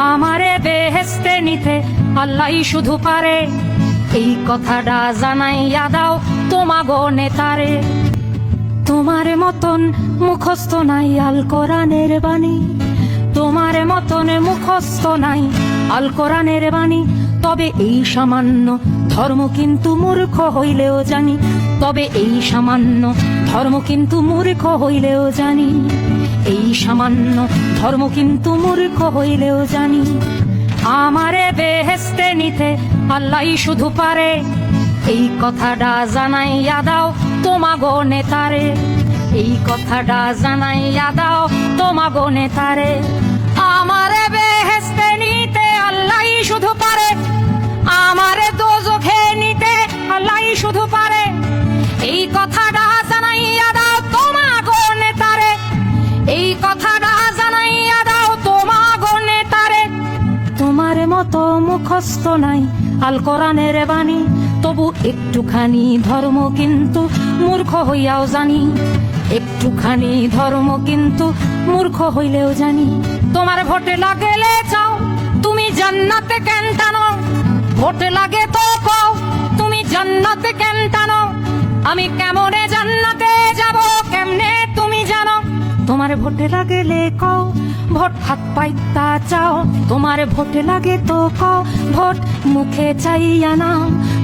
আমারে বেহেস্তে নিতে আল্লাহই শুধু পারে, এই কথাটা জানাইয়া দাও তোমাগো নেতারে। তোমার মতন মুখস্থ নাই আল কোরআনের বাণী, তোমার মতন মুখস্থ নাই আল কোরআনের বাণী। তবে এই সামান্য ধর্ম কিন্তু মূর্খ হইলেও জানি, তবে এই সামান্য ধর্ম কিন্তু মূর্খ হইলেও জানি, এই সামান্য ধর্ম কিন্তু মূর্খ হইলেও জানি। আমারে বেহেস্তে নিতে আল্লাহই শুধু পারে, এই কথাটা জানাইয়া দাও তোমাগো নেতারে, এই কথাটা জানাইয়া দাও তোমাগো নেতারে। আমারে বেহেস্তে নিতে আল্লাহই শুধু পারে, আমারে দোজখে নিতে আল্লাহই শুধু পারে, এই কথাটা জানাইয়া দাও তোমাগো নেতারে, এই কথাটা জানাইয়া দাও তোমাগো নেতারে। তোমার মতো মুখস্থ নাই আল কোরআনের বাণী, তবু একটুখানি ধর্ম কিন্তু মূর্খ হইয়াও জানি, একটুখানি ধর্ম কিন্তু মূর্খ হইলেও জানি। তোমার ভোটে লাগলে চাও তুমি জান্নাতে কেন টানো, ভোটে লাগে তো কও তুমি জান্নাতে কেন টানো, আমি কেমনে জান্নাতে যাব কেমনে তুমি জানো। তোমার ভোটে লাগলে কও ভোট হাত পাইতা চাও, তোমার ভোটে লাগে তো কও ভোট মুখে চাইয়া নাও।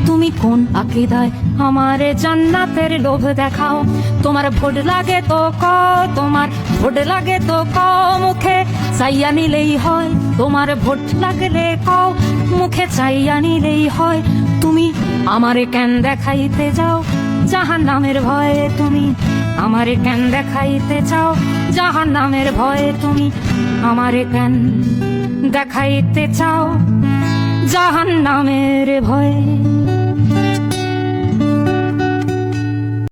তুমি কোন আকীদায় আমারে জান্নাতের লোভ দেখাও, তোমার ভোট লাগে তো কও, তোমার ভোট লাগে তো কও মুখে চাইয়া নিলেই হয়, তোমার ভোট লাগলে কও মুখে চাইয়া নিলেই হয়। তুমি আমারে কেন দেখাইতে যাও জাহান্নামের ভয়ে, তুমি আমারে কেন দেখাইতে চাও জাহান্নামের ভয়ে, তুমি আমারে কেন দেখাইতে চাও জাহান্নামের ভয়ে।